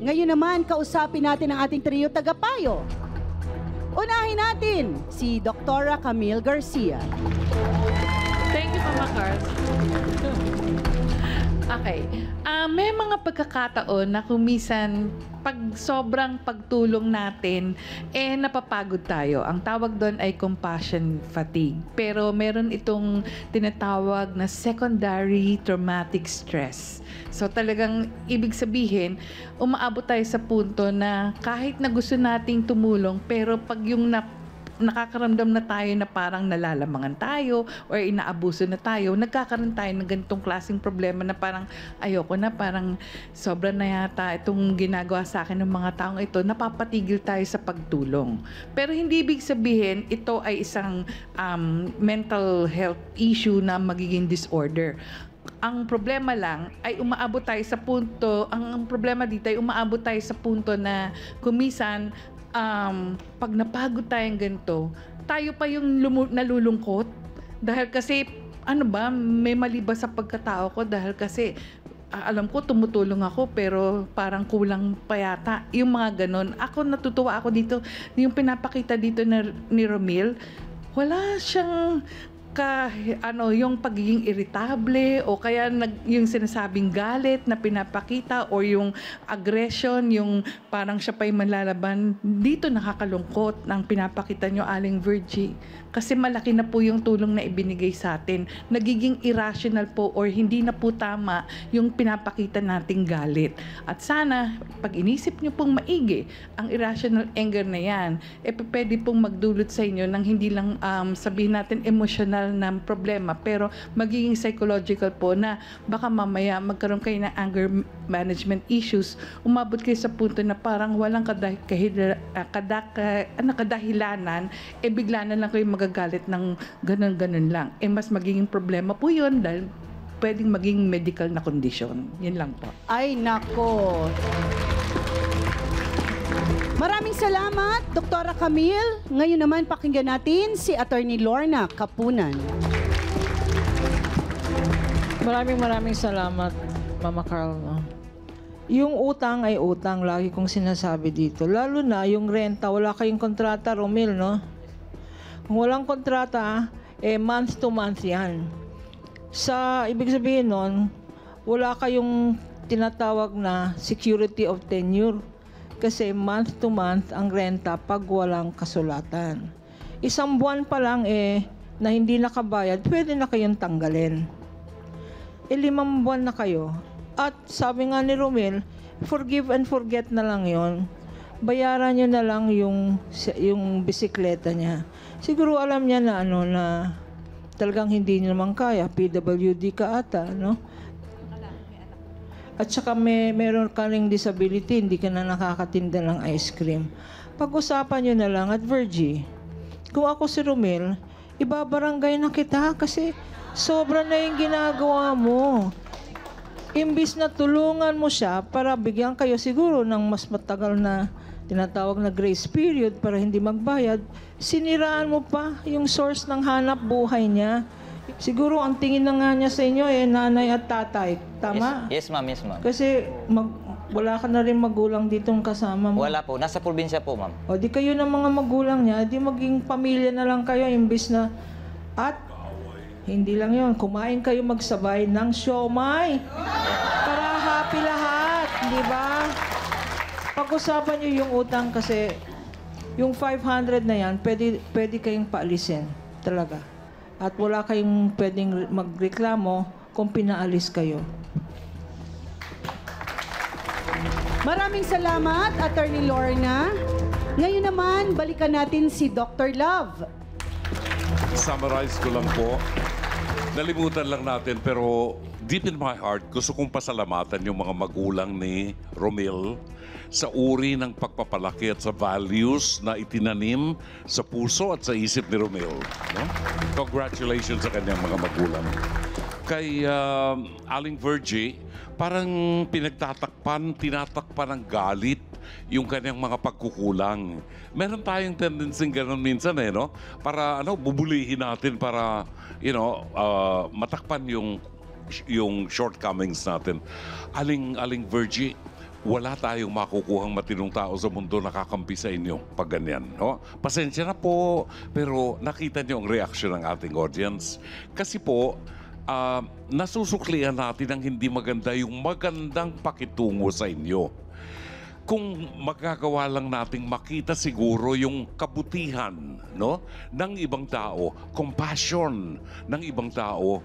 Ngayon naman, kausapin natin ang ating trio tagapayo. Unahin natin si Dr. Camille Garcia. Thank you, Mama Carl. Okay. May mga pagkakataon na kumisan pag sobrang pagtulong natin, napapagod tayo. Ang tawag doon ay compassion fatigue. Pero meron itong tinatawag na secondary traumatic stress. So talagang ibig sabihin, umaabot tayo sa punto na kahit na gusto nating tumulong, pero pag yung nakakaramdam na tayo na parang nalalamangan tayo or inaabuso na tayo, nagkakaroon tayo ng ganitong klaseng problema na parang ayoko na, parang sobra na yata itong ginagawa sa akin ng mga taong ito, napapatigil tayo sa pagtulong. Pero hindi ibig sabihin ito ay isang mental health issue na magiging disorder. Ang problema lang ay umaabot tayo sa punto, ang problema dito ay umaabot tayo sa punto na kumisan pag napagod tayong ganito, tayo pa yung nalulungkot. Dahil kasi, may mali ba sa pagkatao ko? Dahil kasi, alam ko, tumutulong ako, pero parang kulang pa yata. Yung mga ganon. Ako, natutuwa ako dito. Yung pinapakita dito ni Romil, wala siyang yung pagiging irritable o kaya yung sinasabing galit na pinapakita o yung aggression, yung parang siya pa'y manlalaban. Dito nakakalungkot ng pinapakita nyo, Aling Virgie. Kasi malaki na po yung tulong na ibinigay sa atin. Nagiging irrational po or hindi na po tama yung pinapakita nating galit. At sana, pag inisip nyo pong maigi, ang irrational anger na yan, pwede pong magdulot sa inyo ng hindi lang sabihin natin emotional na problema, pero magiging psychological po na baka mamaya magkaroon kayo ng anger management issues, umabot kayo sa punto na parang walang kadahilanan, bigla na lang kayo magagalit ng ganun-ganun lang. Mas magiging problema po yun dahil pwedeng maging medical na condition. Yun lang po. Ay, nako. Maraming salamat, Dr. Camille. Ngayon naman, pakinggan natin si Attorney Lorna Kapunan. Maraming salamat, Mama Carl. No? Yung utang ay utang, lagi kong sinasabi dito. Lalo na yung renta, wala kayong kontrata, Romil, no? Kung walang kontrata, month to month yan. Ibig sabihin nun, wala kayong tinatawag na security of tenure. Kasi month to month ang renta pag walang kasulatan. Isang buwan pa lang na hindi nakabayad, pwede na kayong tanggalin. 5 buwan na kayo. At sabi nga ni Romel, forgive and forget na lang yon. Bayaran nyo na lang yung bisikleta niya. Siguro alam niya na na talagang hindi niya naman kaya. PWD ka ata, no? At saka meron ka ring disability, hindi ka na nakakatinda ng ice cream. Pag-usapan nyo na lang at Virgie, kung ako si Romel, ibabarangay na kita kasi sobra na yung ginagawa mo. Imbis na tulungan mo siya para bigyan kayo siguro ng mas matagal na tinatawag na grace period para hindi magbayad, siniraan mo pa yung source ng hanap buhay niya. Siguro ang tingin na nga niya sa inyo nanay at tatay. Tama? Yes, ma'am. Yes, ma'am. Kasi wala ka na rin magulang ditong kasama mo. Wala po. Nasa probinsya po, ma'am. O di kayo ng mga magulang niya, di maging pamilya na lang kayo imbis na at hindi lang yon, kumain kayo magsabay ng siomay para happy lahat, di ba? Pag-usapan niyo yung utang kasi yung 500 na yan, pwede kayong paalisin talaga. At wala kayong pwedeng magreklamo kung pinaalis kayo. Maraming salamat, Attorney Lorna. Ngayon naman, balikan natin si Dr. Love. Summarize ko lang po. Nalimutan lang natin pero deep in my heart, gusto kong pasalamatan yung mga magulang ni Romil sa uri ng pagpapalaki at sa values na itinanim sa puso at sa isip ni Romil. No? Congratulations sa kanyang mga magulang. Kay Aling Virgie, parang tinatakpan ng galit yung kanyang mga pagkukulang. Meron tayong tendency gano'n minsan no? Para bubulihin natin para matakpan yung shortcomings natin. Aling Virgie, wala tayong makukuhang matinong tao sa mundo na kakampi sa inyo pag ganyan. No? Pasensya na po, pero nakita niyo ang reaksyon ng ating audience. Kasi po, nasusuklian natin ang hindi maganda yung magandang pakitungo sa inyo. Kung magagawa lang nating makita siguro yung kabutihan, no, ng ibang tao, compassion ng ibang tao,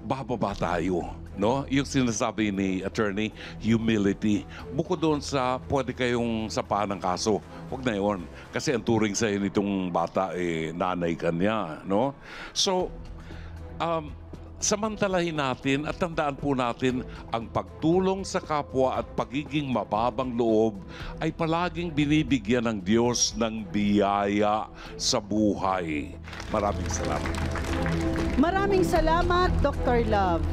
bababa tayo, no? Yung sinasabi ni attorney, humility. Bukod doon sa pwede kayong sapahan ng kaso, huwag na yun. Kasi ang turing sa'yo nitong bata, nanay ka niya, no? So, samantalahin natin at tandaan po natin ang pagtulong sa kapwa at pagiging mababang loob ay palaging binibigyan ng Diyos ng biyaya sa buhay. Maraming salamat. Maraming salamat, Dr. Love.